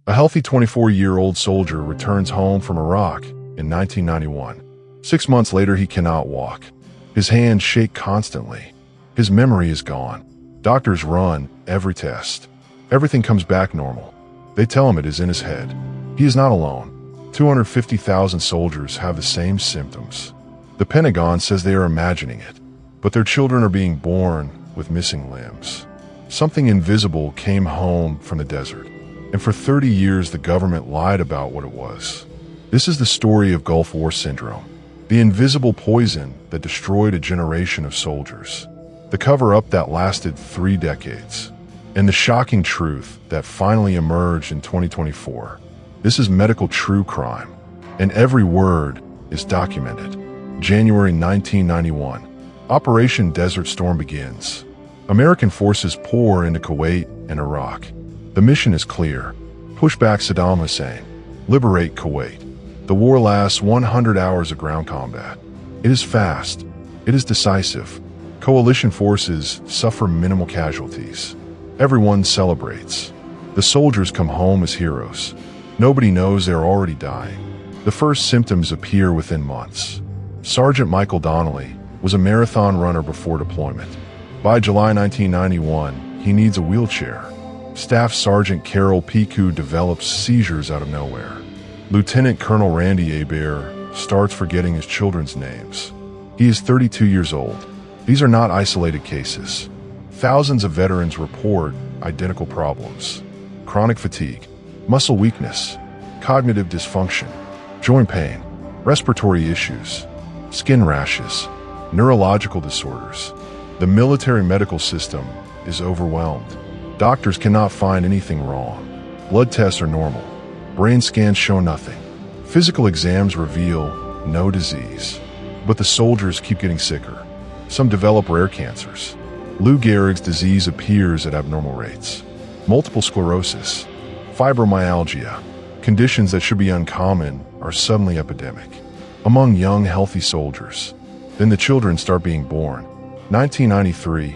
A healthy 24-year-old soldier returns home from Iraq in 1991. 6 months later, he cannot walk. His hands shake constantly. His memory is gone. Doctors run every test. Everything comes back normal. They tell him it is in his head. He is not alone. 250,000 soldiers have the same symptoms. The Pentagon says they are imagining it, but their children are being born with missing limbs. Something invisible came home from the desert, and for 30 years the government lied about what it was. This is the story of Gulf War syndrome, the invisible poison that destroyed a generation of soldiers, the cover-up that lasted 3 decades, and the shocking truth that finally emerged in 2024. This is medical true crime, and every word is documented. January 1991. Operation Desert Storm begins. American forces pour into Kuwait and Iraq. The mission is clear. Push back Saddam Hussein. Liberate Kuwait. The war lasts 100 hours of ground combat. It is fast. It is decisive. Coalition forces suffer minimal casualties. Everyone celebrates. The soldiers come home as heroes. Nobody knows they're already dying. The first symptoms appear within months. Sergeant Michael Donnelly was a marathon runner before deployment. By July 1991, he needs a wheelchair. Staff Sergeant Carol Piku develops seizures out of nowhere. Lieutenant Colonel Randy Hebert starts forgetting his children's names. He is 32 years old. These are not isolated cases. Thousands of veterans report identical problems: chronic fatigue, muscle weakness, cognitive dysfunction, joint pain, respiratory issues, skin rashes, neurological disorders. The military medical system is overwhelmed. Doctors cannot find anything wrong. Blood tests are normal. Brain scans show nothing. Physical exams reveal no disease. But the soldiers keep getting sicker. Some develop rare cancers. Lou Gehrig's disease appears at abnormal rates. Multiple sclerosis, fibromyalgia, conditions that should be uncommon are suddenly epidemic among young, healthy soldiers. Then the children start being born. 1993,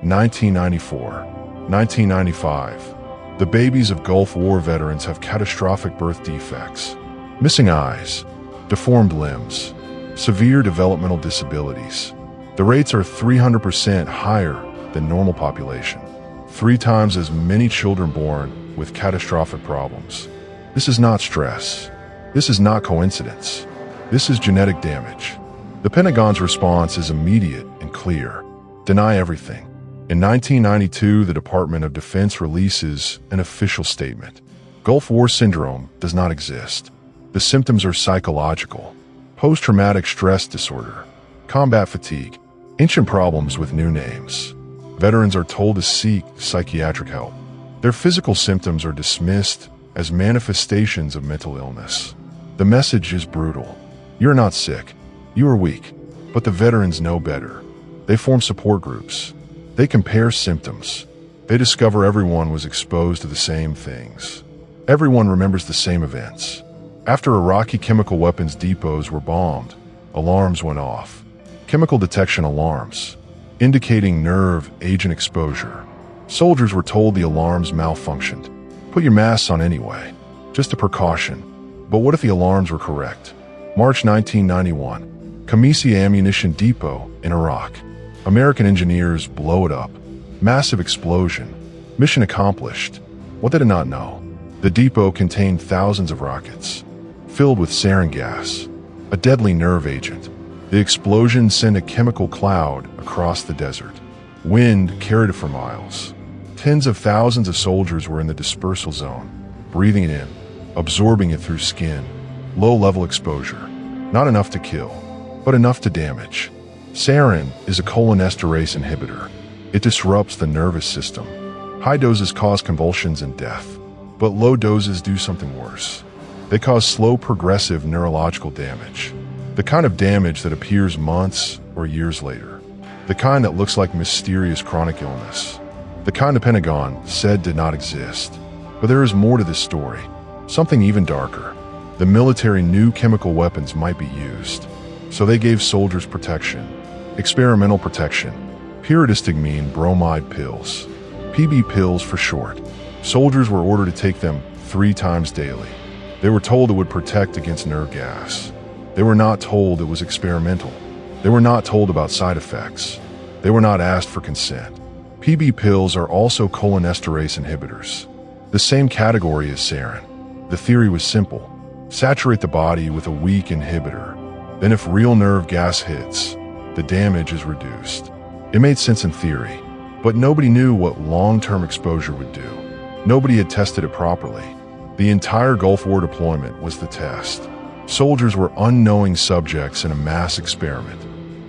1994, 1995. The babies of Gulf War veterans have catastrophic birth defects, missing eyes, deformed limbs, severe developmental disabilities. The rates are 300% higher than normal population. 3 times as many children born with catastrophic problems. This is not stress. This is not coincidence. This is genetic damage. The Pentagon's response is immediate and clear. Deny everything. In 1992, the Department of Defense releases an official statement. Gulf War syndrome does not exist. The symptoms are psychological: post-traumatic stress disorder, combat fatigue, ancient problems with new names. Veterans are told to seek psychiatric help. Their physical symptoms are dismissed as manifestations of mental illness. The message is brutal. You're not sick. You are weak. But the veterans know better. They form support groups. They compare symptoms. They discover everyone was exposed to the same things. Everyone remembers the same events. After Iraqi chemical weapons depots were bombed, alarms went off. Chemical detection alarms, indicating nerve agent exposure. Soldiers were told the alarms malfunctioned. Put your masks on anyway, just a precaution. But what if the alarms were correct? March 1991, Khamisi Ammunition Depot in Iraq. American engineers blow it up. Massive explosion. Mission accomplished. What they did not know: the depot contained thousands of rockets, filled with sarin gas, a deadly nerve agent. The explosion sent a chemical cloud across the desert. Wind carried it for miles. Tens of thousands of soldiers were in the dispersal zone, breathing it in, absorbing it through skin. Low-level exposure. Not enough to kill, but enough to damage. Sarin is a cholinesterase inhibitor. It disrupts the nervous system. High doses cause convulsions and death, but low doses do something worse. They cause slow, progressive neurological damage. The kind of damage that appears months or years later. The kind that looks like mysterious chronic illness. The kind the Pentagon said did not exist. But there is more to this story. Something even darker. The military knew chemical weapons might be used, so they gave soldiers protection. Experimental protection. Pyridostigmine bromide pills. PB pills for short. Soldiers were ordered to take them 3 times daily. They were told it would protect against nerve gas. They were not told it was experimental. They were not told about side effects. They were not asked for consent. PB pills are also cholinesterase inhibitors, the same category as sarin. The theory was simple. Saturate the body with a weak inhibitor. Then if real nerve gas hits, the damage is reduced. It made sense in theory, but nobody knew what long-term exposure would do. Nobody had tested it properly. The entire Gulf War deployment was the test. Soldiers were unknowing subjects in a mass experiment.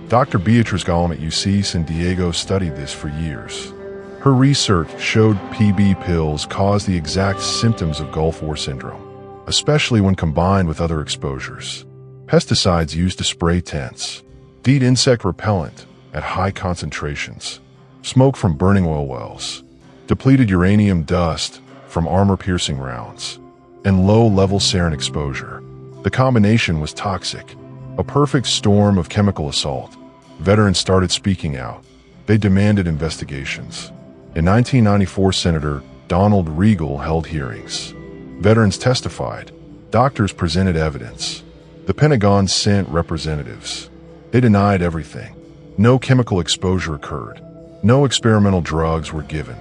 Dr. Beatriz Gollum at UC San Diego studied this for years. Her research showed PB pills cause the exact symptoms of Gulf War syndrome, especially when combined with other exposures. Pesticides used to spray tents, DEET insect repellent at high concentrations, smoke from burning oil wells, depleted uranium dust from armor-piercing rounds, and low-level sarin exposure. The combination was toxic, a perfect storm of chemical assault. Veterans started speaking out. They demanded investigations. In 1994, Senator Donald Regal held hearings. Veterans testified. Doctors presented evidence. The Pentagon sent representatives. They denied everything. No chemical exposure occurred. No experimental drugs were given.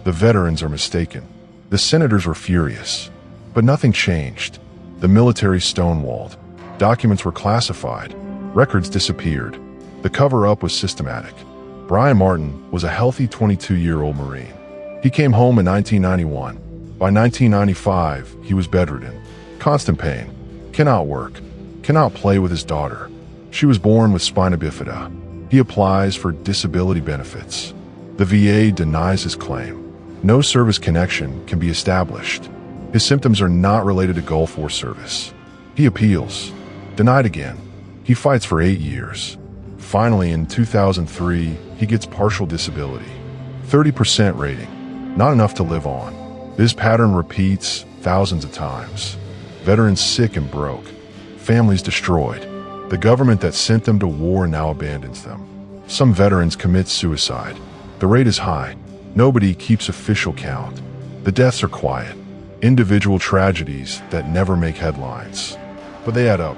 The veterans are mistaken. The senators were furious. But nothing changed. The military stonewalled. Documents were classified. Records disappeared. The cover-up was systematic. Brian Martin was a healthy 22-year-old Marine. He came home in 1991. By 1995, he was bedridden. Constant pain. Cannot work. Cannot play with his daughter. She was born with spina bifida. He applies for disability benefits. The VA denies his claim. No service connection can be established. His symptoms are not related to Gulf War service. He appeals. Denied again. He fights for 8 years. Finally, in 2003, he gets partial disability. 30% rating. Not enough to live on. This pattern repeats thousands of times. Veterans sick and broke. Families destroyed. The government that sent them to war now abandons them. Some veterans commit suicide. The rate is high. Nobody keeps official count. The deaths are quiet. Individual tragedies that never make headlines. But they add up.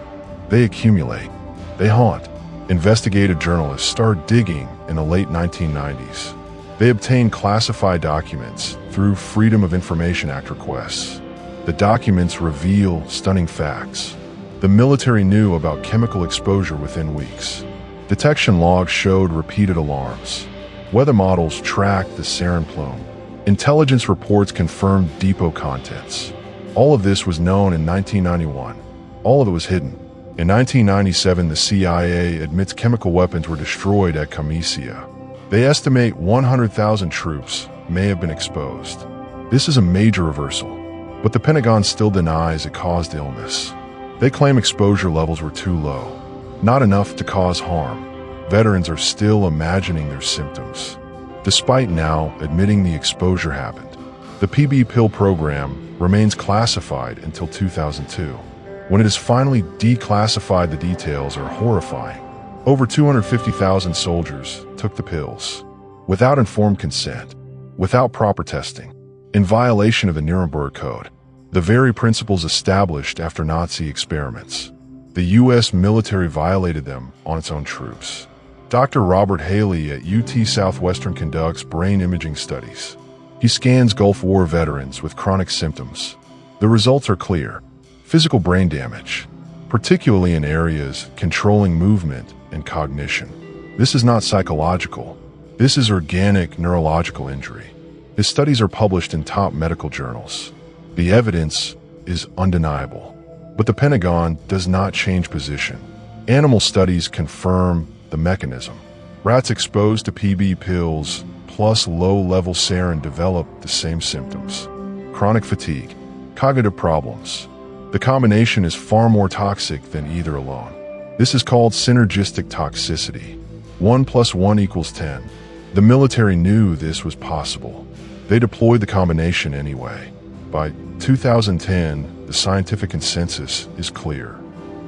They accumulate. They haunt. Investigative journalists start digging in the late 1990s. They obtain classified documents through Freedom of Information Act requests. The documents reveal stunning facts. The military knew about chemical exposure within weeks. Detection logs showed repeated alarms. Weather models tracked the sarin plume. Intelligence reports confirmed depot contents. All of this was known in 1991. All of it was hidden. In 1997, the CIA admits chemical weapons were destroyed at Camisea. They estimate 100,000 troops may have been exposed. This is a major reversal, but the Pentagon still denies it caused illness. They claim exposure levels were too low, not enough to cause harm. Veterans are still imagining their symptoms, despite now admitting the exposure happened. The PB pill program remains classified until 2002. When it is finally declassified, the details are horrifying. Over 250,000 soldiers took the pills, without informed consent, without proper testing, in violation of the Nuremberg Code, the very principles established after Nazi experiments. The U.S. military violated them on its own troops. Dr. Robert Haley at UT Southwestern conducts brain imaging studies. He scans Gulf War veterans with chronic symptoms. The results are clear. Physical brain damage, particularly in areas controlling movement and cognition. This is not psychological. This is organic neurological injury. His studies are published in top medical journals. The evidence is undeniable. But the Pentagon does not change position. Animal studies confirm the mechanism. Rats exposed to PB pills plus low-level sarin develop the same symptoms. Chronic fatigue, cognitive problems. The combination is far more toxic than either alone. This is called synergistic toxicity. 1 + 1 = 10. The military knew this was possible. They deployed the combination anyway. By 2010, the scientific consensus is clear.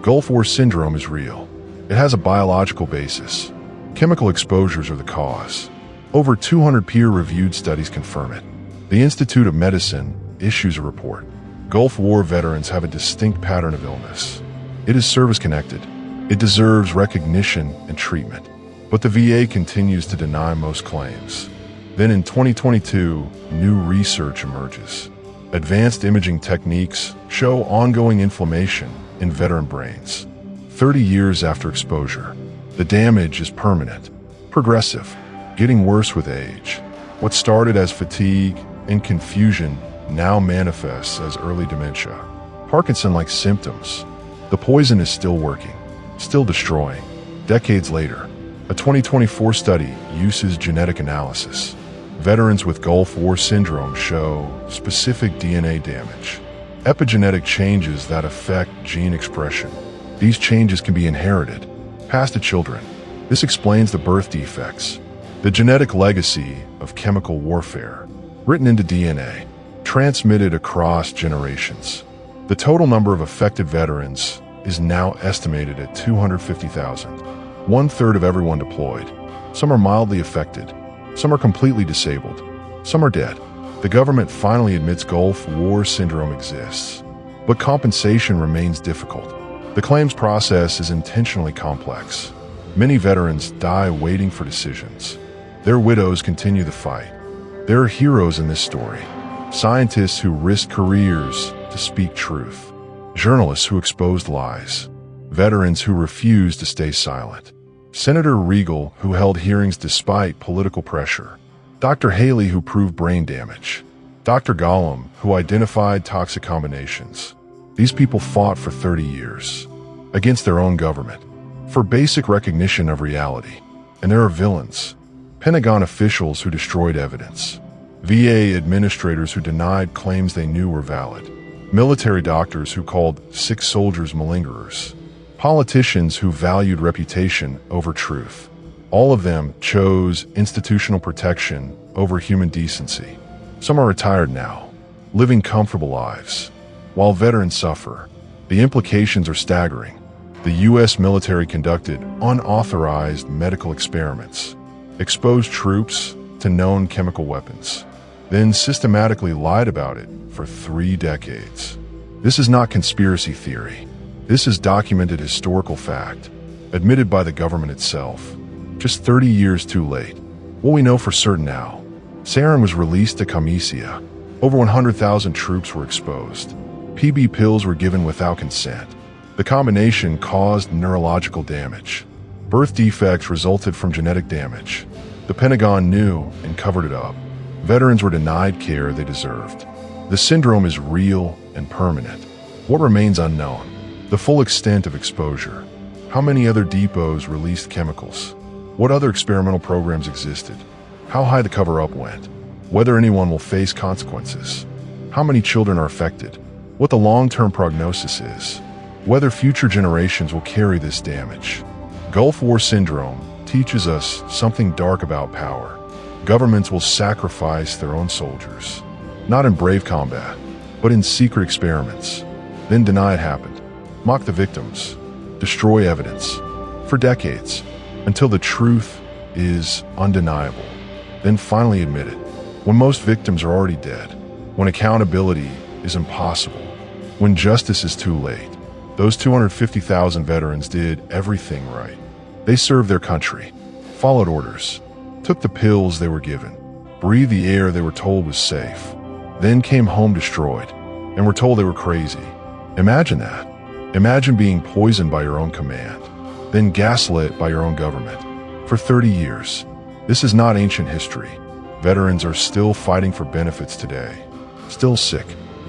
Gulf War syndrome is real. It has a biological basis. Chemical exposures are the cause. Over 200 peer-reviewed studies confirm it. The Institute of Medicine issues a report. Gulf War veterans have a distinct pattern of illness. It is service-connected. It deserves recognition and treatment. But the VA continues to deny most claims. Then in 2022, new research emerges. Advanced imaging techniques show ongoing inflammation in veteran brains. 30 years after exposure, the damage is permanent, progressive, getting worse with age. What started as fatigue and confusion now manifests as early dementia. Parkinson-like symptoms. The poison is still working, still destroying. Decades later, a 2024 study uses genetic analysis. Veterans with Gulf War syndrome show specific DNA damage, epigenetic changes that affect gene expression. These changes can be inherited, passed to children. This explains the birth defects, the genetic legacy of chemical warfare, written into DNA, transmitted across generations. The total number of affected veterans is now estimated at 250,000, 1/3 of everyone deployed. Some are mildly affected, some are completely disabled, some are dead. The government finally admits Gulf War syndrome exists, but compensation remains difficult. The claims process is intentionally complex. Many veterans die waiting for decisions. Their widows continue the fight. There are heroes in this story. Scientists who risked careers to speak truth. Journalists who exposed lies. Veterans who refused to stay silent. Senator Regal, who held hearings despite political pressure. Dr. Haley, who proved brain damage. Dr. Gollum, who identified toxic combinations. These people fought for 30 years against their own government for basic recognition of reality. And there are villains. Pentagon officials who destroyed evidence. VA administrators who denied claims they knew were valid. Military doctors who called sick soldiers malingerers. Politicians who valued reputation over truth. All of them chose institutional protection over human decency. Some are retired now, living comfortable lives, while veterans suffer. The implications are staggering. The U.S. military conducted unauthorized medical experiments, exposed troops to known chemical weapons, then systematically lied about it for 3 decades. This is not conspiracy theory. This is documented historical fact, admitted by the government itself. Just 30 years too late. What we know for certain now: sarin was released to Camisea. Over 100,000 troops were exposed. PB pills were given without consent. The combination caused neurological damage. Birth defects resulted from genetic damage. The Pentagon knew and covered it up. Veterans were denied care they deserved. The syndrome is real and permanent. What remains unknown? The full extent of exposure. How many other depots released chemicals? What other experimental programs existed? How high the cover-up went? Whether anyone will face consequences? How many children are affected? What the long-term prognosis is? Whether future generations will carry this damage? Gulf War syndrome teaches us something dark about power. Governments will sacrifice their own soldiers, not in brave combat, but in secret experiments, then deny it happened. Mock the victims, destroy evidence, for decades, until the truth is undeniable, then finally admit it. When most victims are already dead, when accountability is impossible, when justice is too late. Those 250,000 veterans did everything right. They served their country, followed orders, took the pills they were given, breathed the air they were told was safe, then came home destroyed and were told they were crazy. Imagine that. Imagine being poisoned by your own command, then gaslit by your own government. For 30 years, this is not ancient history. Veterans are still fighting for benefits today, still sick,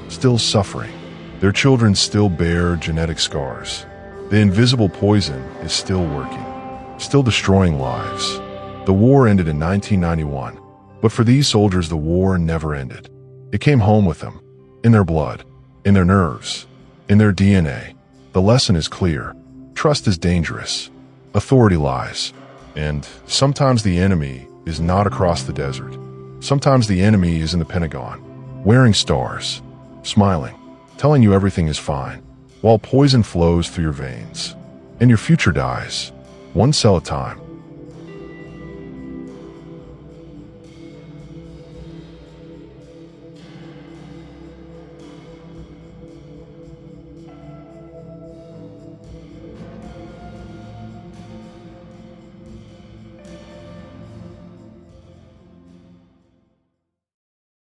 still suffering. Their children still bear genetic scars. The invisible poison is still working, still destroying lives. The war ended in 1991, but for these soldiers, the war never ended. It came home with them, in their blood, in their nerves, in their DNA. The lesson is clear. Trust is dangerous. Authority lies. And sometimes the enemy is not across the desert. Sometimes the enemy is in the Pentagon, wearing stars, smiling, telling you everything is fine, while poison flows through your veins, and your future dies, one cell at a time.